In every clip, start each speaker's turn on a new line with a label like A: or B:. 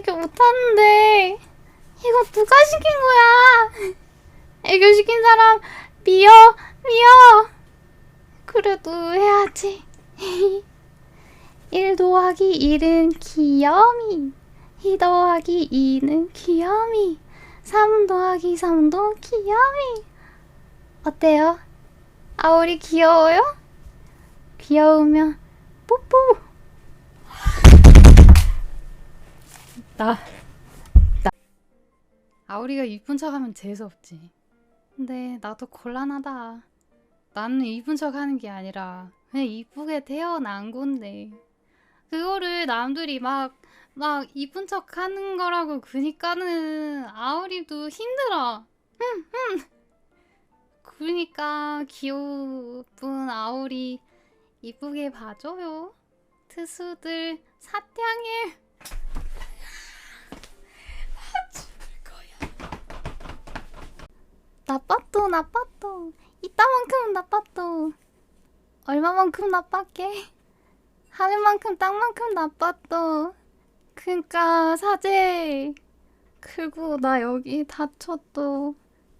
A: 이렇게 못하는데. 이거 누가 시킨 거야? 애교 시킨 사람 미워. 그래도 해야지. 1 더하기 1은 귀여미. 2 더하기 2는 귀여미. 3 더하기 3도 귀여미. 어때요? 아오리 귀여워요? 귀여우면 뽀뽀. 아오리가 이쁜 척하면 재수없지. 근데 나도 곤란하다. 나는 이쁜 척하는 게 아니라 그냥 이쁘게 태어난 건데 그거를 남들이 막 이쁜 척하는 거라고 그니까는 아오리도 힘들어. 그러니까 귀여운 아오리 이쁘게 봐줘요. 트수들 사탕해. 나빴도 이따만큼은 나빴도 얼마만큼 나빴게 하늘만큼 땅만큼 나빴도. 그니까 사제 그리고 나 여기 다쳤도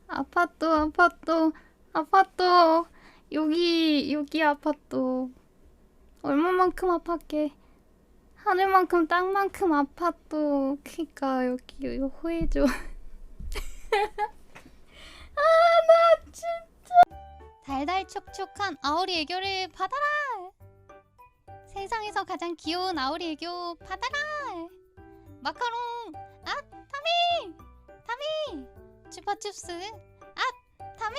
A: 아팠도 여기 아팠도 얼마만큼 아팠게 하늘만큼 땅만큼 아팠도. 그니까 여기 호해줘. 나 진짜 달달 촉촉한 아오리 애교를 받아라. 세상에서 가장 귀여운 아오리 애교 받아라. 마카롱 타미 츄파춥스 타미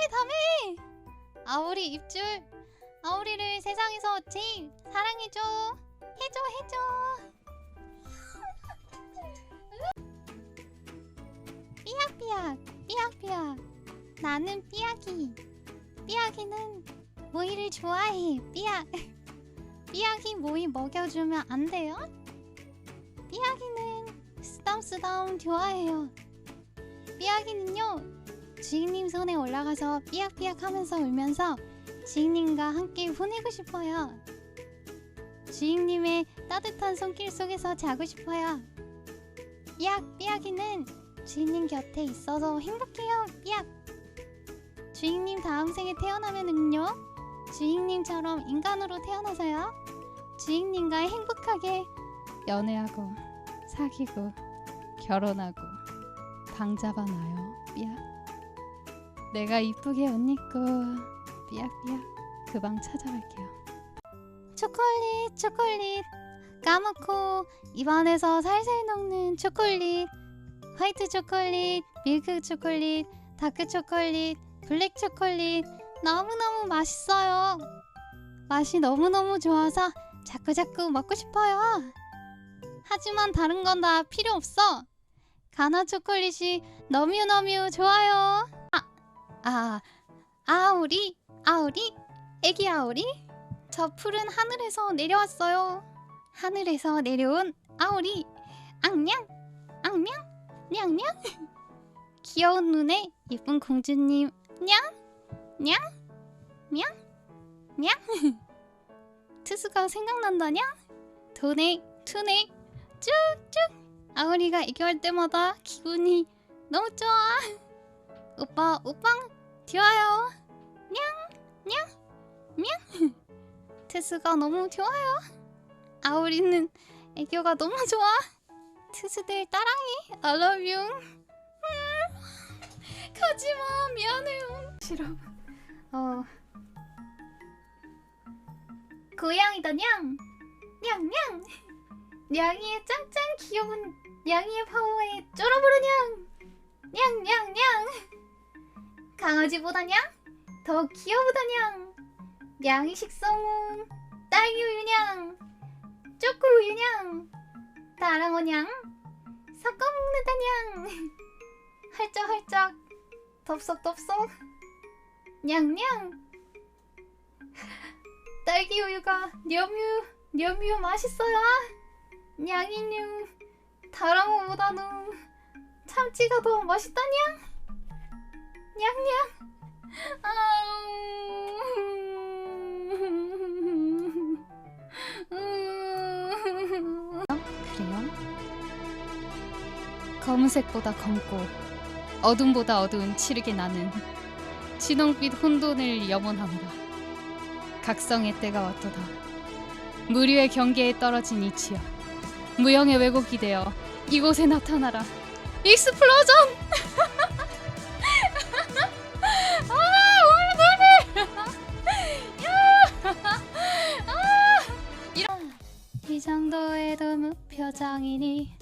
A: 아오리 입줄. 아오리를 세상에서 제일 사랑해줘. 해줘. 삐약삐약 나는 삐약이는 모이를 좋아해. 삐약이 모이 먹여주면 안 돼요? 삐약이는 쓰담쓰담 좋아해요. 삐약이는요 주인님 손에 올라가서 삐약삐약 하면서 울면서 주인님과 함께 보내고 싶어요. 주인님의 따뜻한 손길 속에서 자고 싶어요. 삐약이는 주인님 곁에 있어서 행복해요. 주인님 다음 생에 태어나면은요 주인님처럼 인간으로 태어나서요 주인님과 행복하게 연애하고 사귀고 결혼하고 방 잡아놔요. 내가 이쁘게 옷 입고 그 방 찾아갈게요. 초콜릿 까맣고 입안에서 살살 녹는 초콜릿. 화이트 초콜릿, 밀크 초콜릿, 다크 초콜릿, 블랙 초콜릿. 너무너무 맛있어요. 맛이 너무너무 좋아서 자꾸자꾸 먹고 싶어요. 하지만 다른 건 다 필요 없어. 가나 초콜릿이 너무 좋아요. 아오리 애기 아오리. 저 푸른 하늘에서 내려왔어요. 하늘에서 내려온 아오리. 앙냥 귀여운 눈에 예쁜 공주님. 냥 트수가 생각난다냐? 도네 투네 쭉쭉. 아오리가 애교할 때마다 기분이 너무 좋아. 오빵 좋아요. 냥 트수가 너무 좋아요. 아오리는 애교가 너무 좋아. 트수들 따랑해. I love you. 가지마. 미안해요. 싫어. 고양이다. 냥 냥이의 짱짱 귀여운 냥이의 파워에 쫄아버려. 냥 강아지보다 더 귀여우다. 냥이 식성은 딸기 우유 초코 우유 다랑어 섞어 먹는다. 헐쩍 덥석 냥 딸기 우유가 냠유 맛있어요. 냥이뉴 다랑어보다는 참치가 더 맛있다. 냥 그래요? 검은색보다 검고 어둠보다 어두운 칠흑에 나는 진홍빛 혼돈을 염원하노라. 각성의 때가 왔도다. 무류의 경계에 떨어진 이치여, 무영의 왜곡이 되어 이곳에 나타나라. 익스플로전! 아, 이 정도에도 무표정이니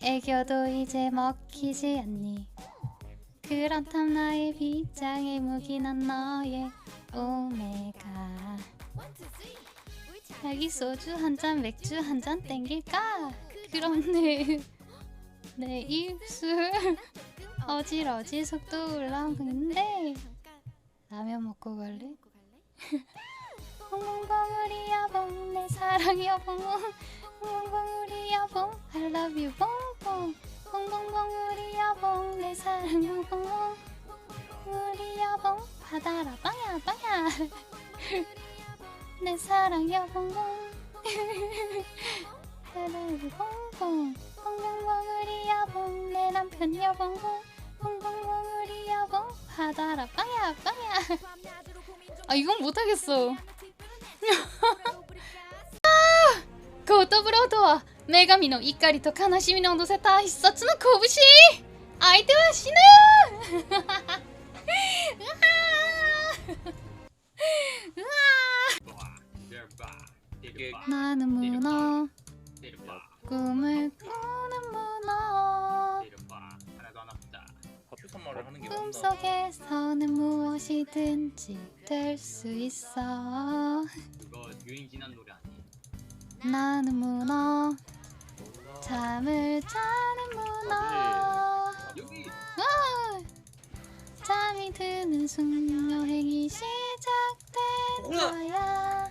A: 애교도 이제 먹히지 않니. 그렇담 나의 빗장의 무기는 너의 오메가. 여기 소주 한 잔 맥주 한 잔 땡길까? 그럼 내 입술 어질어질 속도 올라오는데 라면 먹고 갈래? 뽕뽕뽕 여봉 내 사랑 여봉 뽕뽕뽕 여봉 I love you 뽕뽕 뽕뽕뽕 우리 여봉 내 사랑 여봉 우리 여봉 받아라 빵야 빵야 내 사랑 여봉 I love you 뽕뽕 뽕뽕뽕 우리 여봉 내 남편 여봉 뽕뽕뽕 우리 여봉 받아라 빵야 빵야. 아 이건 못하겠어. ゴートブロードは女神の怒りと悲しみの乗せた必殺の拳。相手は死ぬ나는 문어 꿈을 꾸는 문어 꿈속에서는 무엇이든지 될 수 있어. 나는 문어 잠을 자는 문어. 잠이 드는 순간 여행이 시작된 거야.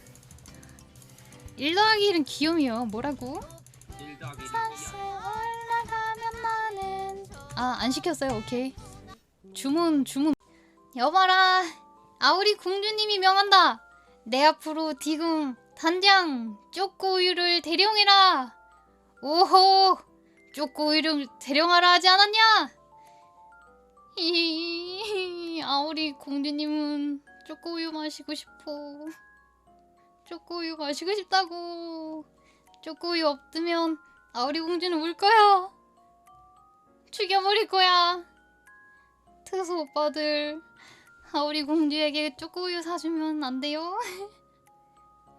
A: 1 더하기 1은 귀요미요. 뭐라고? 산수 올라가면 나는 안 시켰어요. 오케이. 주문. 여봐라. 아우리 공주님이 명한다. 내 앞으로 디금 단장 쪼꼬우유를 대령해라. 오호, 쪼꼬우유를 대령하라 하지 않았냐? 아우리 공주님은 쪼꼬우유 마시고 싶어. 쪼꼬우유 마시고 싶다고. 쪼꼬우유 없으면 아우리 공주는 울 거야. 죽여버릴 거야. 특수 오빠들, 아우리 공주에게 쪼꼬우유 사주면 안 돼요?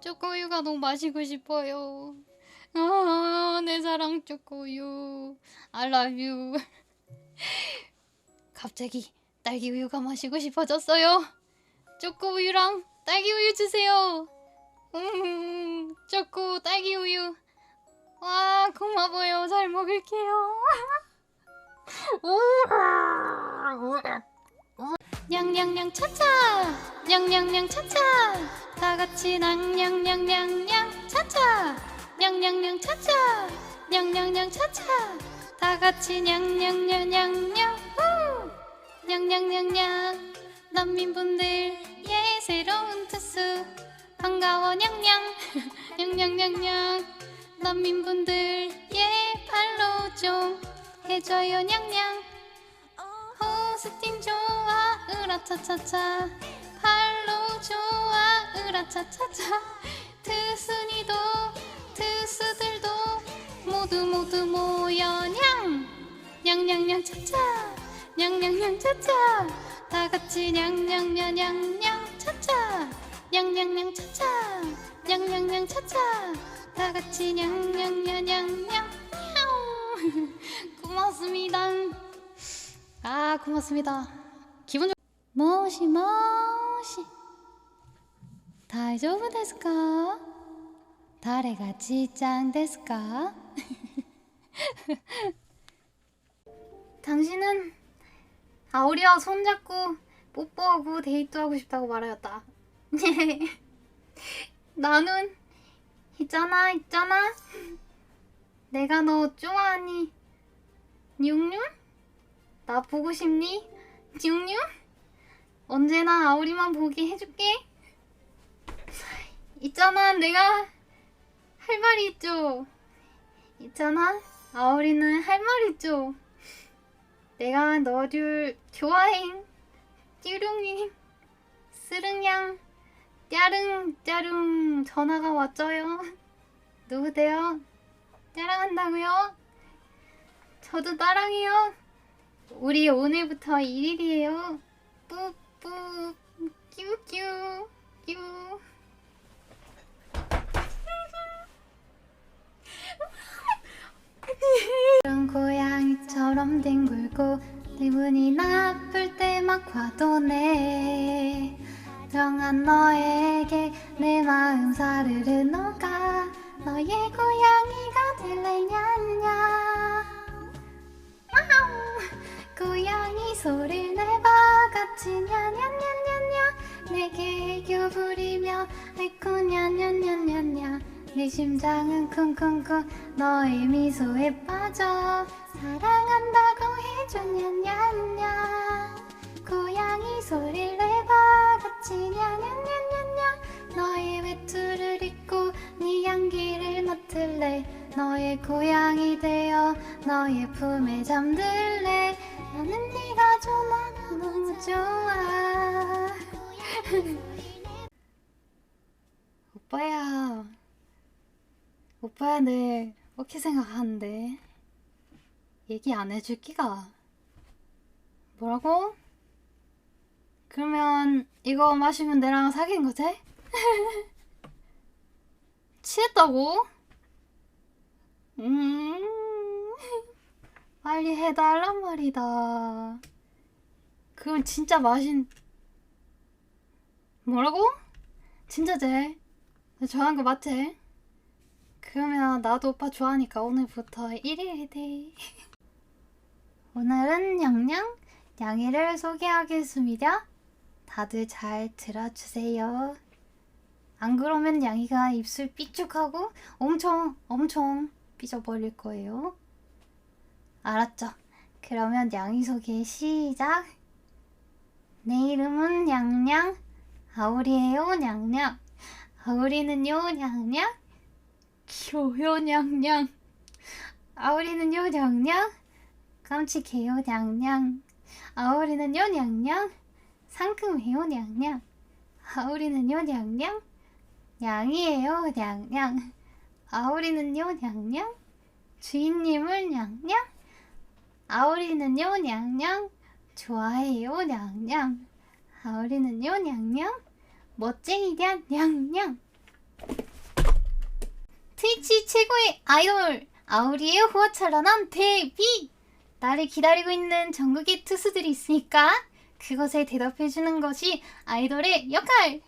A: 쪼꼬우유가 너무 마시고 싶어요. 내 사랑 쪼꼬우유 I love you. 갑자기 딸기우유가 마시고 싶어졌어요. 쪼꼬우유랑 딸기우유 주세요. 쪼꼬 딸기우유. 와 고마워요. 잘 먹을게요. 냥냥냥 차차 냥냥냥 차차 다같이 냥냥냥냥냥 차차 냥냥냥 차차 냥냥냥 차차 다같이 냥냥냥냥냥 냥냥냥냥 난민분들 예 새로운 투수 반가워 냥냥 냥냥냥냥 난민분들 예 팔로우 좀 해줘요 냥냥 호스팅 좋아 으라차차차 팔로우 좋아 으라차차차 트순이도 트수들도 모두 모여 냥냥냥 차차 냥냥냥 차차 다같이 냥냥냥냥냥 차차 냥냥냥 차차 냥냥냥 차차 다같이 냥냥냥냥냥 고맙습니다. 고맙습니다. 기분 좋... 모시모시 大丈夫ですか? 誰がちーちゃんですか? 당신은 아우리와 손잡고 뽀뽀하고 데이트하고 싶다고 말하였다. 나는 있잖아 내가 너 좋아하니 뉴뉴? 나 보고 싶니? 뉴뉴? 언제나 아우리만 보게 해줄게. 있잖아 내가 할 말이 있죠. 있잖아 아오리는 할 말 있죠. 내가 너를 좋아잉, 띠룽잉, 쓰릉양, 짜릉 전화가 왔죠요. 누구세요? 따랑한다고요? 저도 따랑해요. 우리 오늘부터 1일이에요. 뿌뿌 뀨뀨 뀨. 이런 고양이처럼 뒹굴고 기분이 나쁠 때 막 화도내. 정한 너에게 내 마음 사르르 녹아. 너의 고양이가 될래냐냐. 고양이 소리를 내봐 같이 냐냐냐냐냐. 내게 애교 부리며 아이쿠 냐냐냐냐냐. 내 심장은 쿵쿵쿵 너의 미소에 빠져. 사랑한다고 해줘 냐냐냐. 고양이 소리를 내봐 같이 냐냐냐냐냐. 너의 외투를 입고 네 향기를 맡을래. 너의 고양이 되어 너의 품에 잠들래. 나는 네가 좋아 너무 좋아. 오빠야 늘 어떻게 생각하는데 얘기 안 해줄 끼가. 뭐라고? 그러면 이거 마시면 내랑 사귄 거지? 취했다고? 빨리 해달란 말이다. 그럼 진짜 뭐라고? 진짜지? 좋아하는 거 맞지? 그러면 나도 오빠 좋아하니까 오늘부터 1일이 돼. 오늘은 양이를 소개하겠습니다. 다들 잘 들어주세요. 안 그러면 양이가 입술 삐죽하고 엄청 삐져버릴 거예요. 알았죠? 그러면 양이 소개 시작! 내 이름은 냥냥, 아오리예요 냥냥. 아오리는요 냥냥, 귀여워요 냥냥. 아오리는요 냥냥, 깜찍해요 냥냥. 아오리는요 냥냥, 상큼해요 냥냥. 아오리는요 냥냥, 냥이에요 냥냥. 아오리는요 냥냥, 주인님을 냥냥. 아오리는요 냥냥, 좋아해요 냥냥. 아오리는요 냥냥, 멋쟁이냐 냥냥. 트위치 최고의 아이돌 아오리의 호화찬란한 데뷔. 나를 기다리고 있는 전국의 투수들이 있으니까 그것에 대답해주는 것이 아이돌의 역할.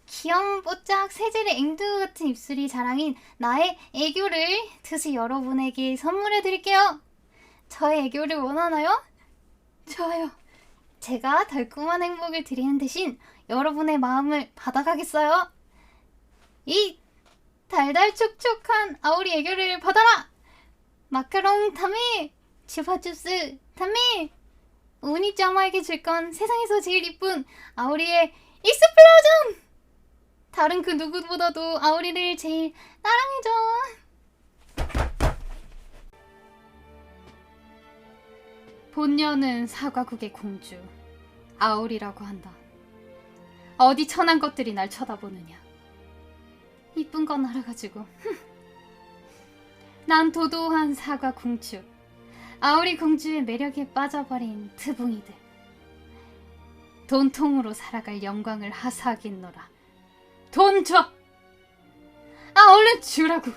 A: 귀여운 뽀짝 세젤의 앵두 같은 입술이 자랑인 나의 애교를 투수 여러분에게 선물해드릴게요. 저의 애교를 원하나요? 좋아요. 제가 달콤한 행복을 드리는 대신 여러분의 마음을 받아가겠어요. 이 달달 촉촉한 아오리 애교를 받아라. 마카롱 타메, 슈퍼주스 타메. 우니짜마에게 줄 건 세상에서 제일 이쁜 아오리의 익스플로전. 다른 그 누구보다도 아오리를 제일 사랑해줘. 본녀는 사과국의 공주 아오리라고 한다. 어디 천한 것들이 날 쳐다보느냐. 이쁜 건 알아가지고. 난 도도한 사과 공주 아오리 공주의 매력에 빠져버린 트붕이들. 돈통으로 살아갈 영광을 하사하겠노라. 돈 줘! 아 얼른 주라고.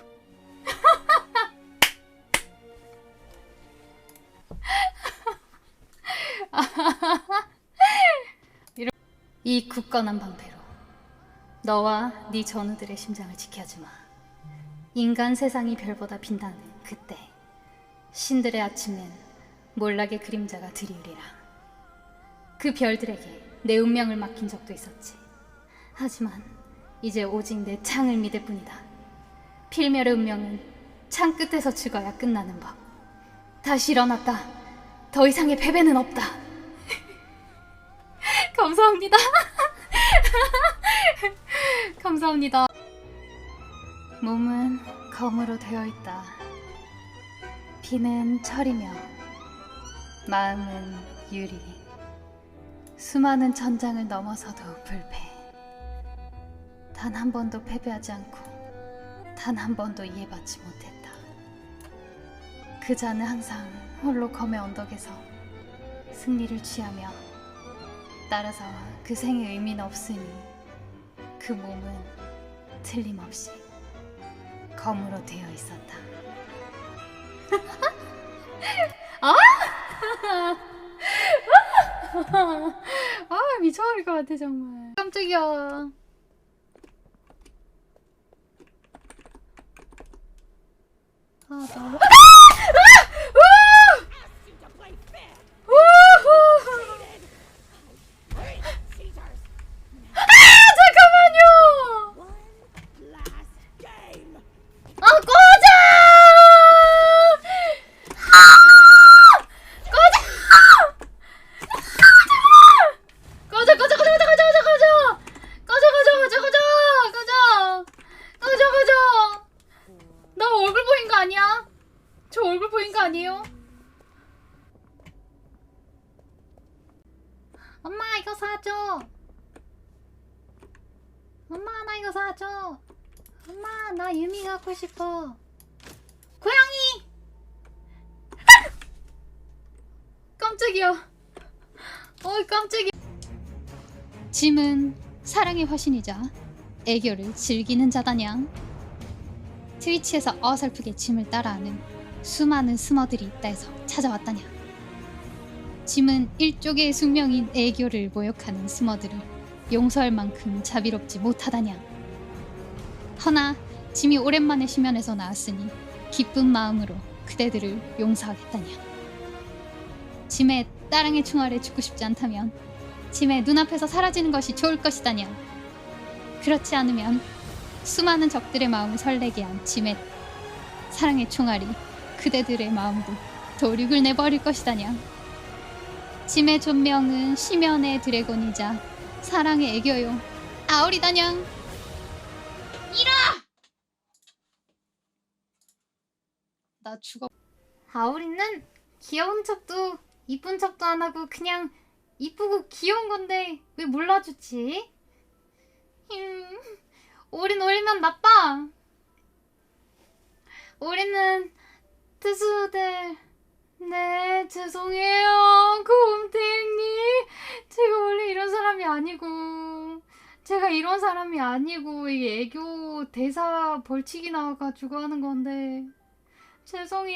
A: 이 굳건한 방패로 너와 네 전우들의 심장을 지켜주마. 인간 세상이 별보다 빛나는 그때 신들의 아침엔 몰락의 그림자가 드리우리라. 그 별들에게 내 운명을 맡긴 적도 있었지. 하지만 이제 오직 내 창을 믿을 뿐이다. 필멸의 운명은 창 끝에서 죽어야 끝나는 법. 다시 일어났다. 더 이상의 패배는 없다. 감사합니다. 감사합니다. 몸은 검으로 되어 있다. 피는 철이며 마음은 유리. 수많은 전장을 넘어서도 불패. 단 한 번도 패배하지 않고 단 한 번도 이해받지 못했다. 그 자는 항상 홀로 검의 언덕에서 승리를 취하며 따라서 그 생의 의미는 없으니 그 몸은 틀림없이 검으로 되어 있었다. 미쳐버릴 것 같아 정말. 깜짝이야. 너무 잠깐만요. 꺼져! 꺼져! 나 얼굴 보인 거 아니야? 저 얼굴 보인 거 아니에요? 엄마 이거 사줘. 엄마 나 이거 사줘. 엄마 나 유미 갖고 싶어. 고양이! 깜짝이야. 깜짝이야. 짐은 사랑의 화신이자 애교를 즐기는 자다냥. 트위치에서 어설프게 짐을 따라하는 수많은 스머들이 있다 해서 찾아왔다냐. 짐은 일족의 숙명인 애교를 모욕하는 스머들을 용서할 만큼 자비롭지 못하다냐. 허나 짐이 오랜만에 심연에서 나왔으니 기쁜 마음으로 그대들을 용서하겠다냐. 짐의 따랑의 총알에 죽고 싶지 않다면 짐의 눈앞에서 사라지는 것이 좋을 것이다냐. 그렇지 않으면 수많은 적들의 마음을 설레게 한 짐의 사랑의 총알이 그대들의 마음도 도륙을 내버릴 것이다냐. 짐의 존명은 심연의 드래곤이자 사랑의 애교요 아오리다냥. 이라! 나 죽어. 아오리는 귀여운 척도 이쁜 척도 안 하고 그냥 이쁘고 귀여운 건데 왜 몰라주지? 우린 오리면 나빠. 우리는 투수들. 네 죄송해요 곰탱님. 제가 원래 이런 사람이 아니고 이 애교 대사 벌칙이 나와가지고 하는 건데 죄송해요.